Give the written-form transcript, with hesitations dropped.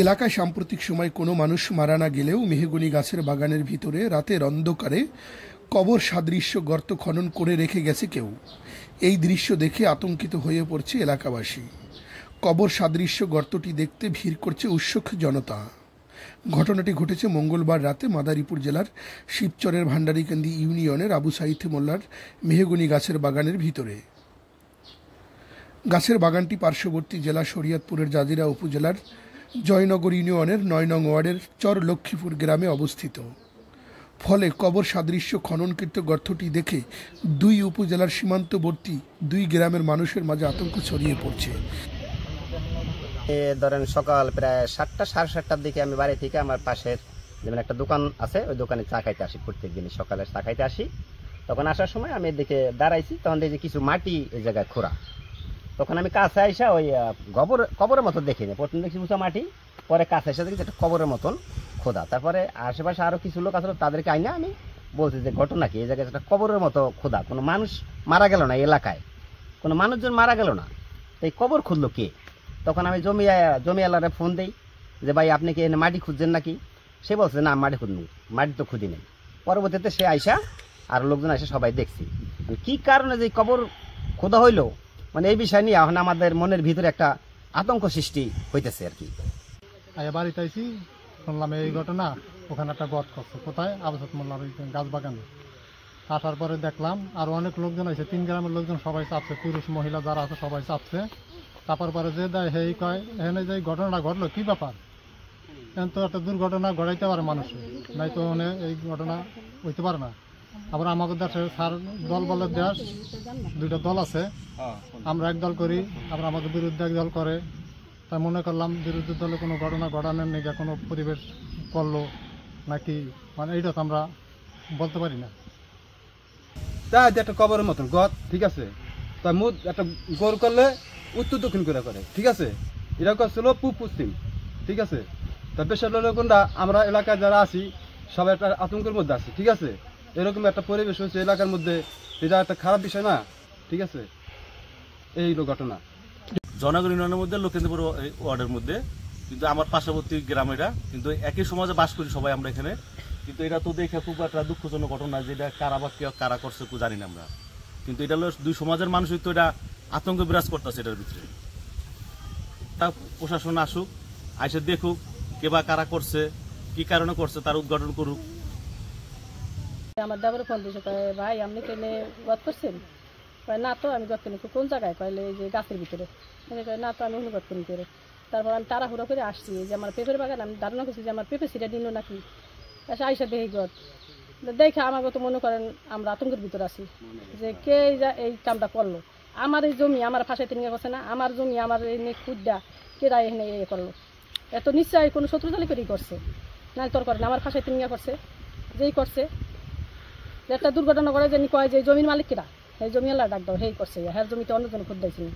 এলাকায় সাম্প্রতিক সময় কোনো মানুষ মারা না গেলেও মেহগনি গাছের বাগানের ভিতরে রাতের অন্ধকারে কবর সাদৃশ্য গর্ত খনন করে রেখে গেছে কেউ। এই দৃশ্য দেখে আতঙ্কিত হয়ে পড়ছে এলাকাবাসী। কবর সাদৃশ্য গর্তটি দেখতে ভিড় করছে উৎসুক জনতা। ঘটনাটি ঘটেছে মঙ্গলবার রাতে মাদারীপুর জেলার শিবচরের ভান্ডারীকান্দি ইউনিয়নের আবু সাইদ মোল্লার মেহগনি গাছের বাগানের ভিতরে। গাছের বাগানটি পার্শ্ববর্তী জেলা শরীয়তপুরের জাজিরা উপজেলার জয়নগর ইউনিয়নের ৯ নং ওয়ার্ডের চর লক্ষ্মীপুর গ্রামে অবস্থিত। ফলে কবর সাদৃশ্য খননকৃত গর্তটি দেখে দুই উপজেলার সীমান্তবর্তী দুই গ্রামের মানুষের মাঝে আতঙ্ক ছড়িয়ে পড়ছে। ধরেন সকাল প্রায় ৭টা সাড়ে ৭টার দিকে আমি বাড়ি থেকে আমার পাশের যেমন একটা দোকান আছে, ওই দোকানে চা খাইতে আসি। প্রত্যেক দিনই সকালে চা খাইতে আসি। তখন আসার সময় আমি এদিকে দাঁড়াইছি, তখন দেখি কিছু মাটি এই জায়গায় খোঁড়া। তখন আমি কাছে আইসা ওই কবরের মতো দেখিনি। প্রথম দেখছি উঁচা মাটি, পরে কাছে এসে দেখি একটা কবরের মতন খোদা। তারপরে আশেপাশে আরও কিছু লোক আসলে, তাদেরকে আইনা আমি বলছি যে ঘটনা কি, এই জায়গায় একটা কবরের মতো খোদা, কোনো মানুষ মারা গেল না, এলাকায় কোনো মানুষজন মারা গেল না, এই কবর খুঁজলো কে? তখন আমি জমিওয়ালারে ফোন দিই যে ভাই আপনি কি এনে মাটি খুঁজছেন নাকি? সে বলছে না মাটি খুঁজনি, মাটি তো খুঁজি নেই। পরবর্তীতে সে আইসা আর লোকজন এসে সবাই দেখছি কি কারণে যে কবর খোদা হইলো, মানে এই বিষয় নিয়ে এখন আমাদের মনের ভিতরে একটা আতঙ্ক সৃষ্টি হইতেছে আর কি। বাড়িতে আইসি, শুনলাম এই ঘটনা, ওখানে একটা গর্ত করছে। কোথায়? আবু সাইদ মোল্লার গাছ বাগানে। আসার পরে দেখলাম আরো অনেক লোকজন আছে, 3 গ্রামের লোকজন সবাই চাপছে, পুরুষ মহিলা যারা আছে সবাই চাপছে। তারপর পরে যে দেয় হেই কয় এখানে যে ঘটনাটা ঘটলো কি ব্যাপার? এখন তো একটা দুর্ঘটনা ঘটাইতে পারে মানুষের, নাই তো এই ঘটনা হইতে পারে না। আবার আমাদের দেশে সার দল বলের দেশ, 2টা দল আছে, আমরা এক দল করি, আবার আমাদের বিরুদ্ধে এক দল করে। তাই মনে করলাম বিরোধী দলে কোনো ঘটনা ঘটানোর নিয়ে কোনো পরিবেশ করলো নাকি, মানে এইটা তো আমরা বলতে পারি না। তাই একটা কবরের মতন গদ, ঠিক আছে। তাই মুদ একটা গোর করলে উত্তর দক্ষিণ করে, ঠিক আছে। এটা করছিল পূব পশ্চিম, ঠিক আছে। তা বেশার লোকরা আমরা এলাকায় যারা আছি সবাই একটা আতঙ্কের মধ্যে আছে, ঠিক আছে। এরকম একটা পরিবেশ হয়েছে এলাকার মধ্যে, এটা একটা খারাপ বিষয় না, ঠিক আছে। এই ঘটনা জনগণ ইউনিয়নের মধ্যে লক্ষ্মীপুর ওয়ার্ডের মধ্যে, কিন্তু আমার পার্শ্ববর্তী গ্রাম এটা, কিন্তু একই সমাজে বাস করি সবাই আমরা এখানে। কিন্তু এটা তো দেখে খুব একটা দুঃখজনক ঘটনা, যে এটা কারা বা কেউ কারা করছে কেউ জানি না আমরা। কিন্তু এটা হলো দুই সমাজের মানুষই তো এটা আতঙ্ক বিরাজ করতেছে এটার ভিতরে। প্রশাসন আসুক, আইসে দেখুক কে বা কারা করছে, কি কারণে করছে, তার উদ্ঘাটন করুক। আমার দাবার ফোন দিয়েছে, ভাই আপনি কেনে গত করছেন? কয় না তো আমি গত করি। কোন জায়গায়? কয়লে এই যে গাছের ভিতরে। কয় না তো আমি অনুগত করি করে। তারপর আমি তাড়াহুড়ো করে আসছি, যে আমার পেঁপের বাগান, আমি ধারণা করছি যে আমার পেঁপে সিটা দিল নাকি। আইসা দেখি গত দেখে আমার তো মনে করেন আমরা আতঙ্কের ভিতরে আছি যে কে এই কামটা করলো। আমার এই জমি আমার ফাঁসাইতে নিয়ে করছে না, আমার জমি আমার এই খুদ্া কেরা এখানে এ করলো। এত নিশ্চয় কোনো শত্রুতালি করেই করছে, না তোর করেন আমার ফাঁসাইতে নিয়ে করছে। যেই করছে একটা দুর্ঘটনা করে যে কয় যে জমির মালিক কেরা, এই জমিওয়ালা ডাক দাও, হেই করছে, হ্যাঁ জমিতে অন্যজন খুদ্ দিয়েছিল।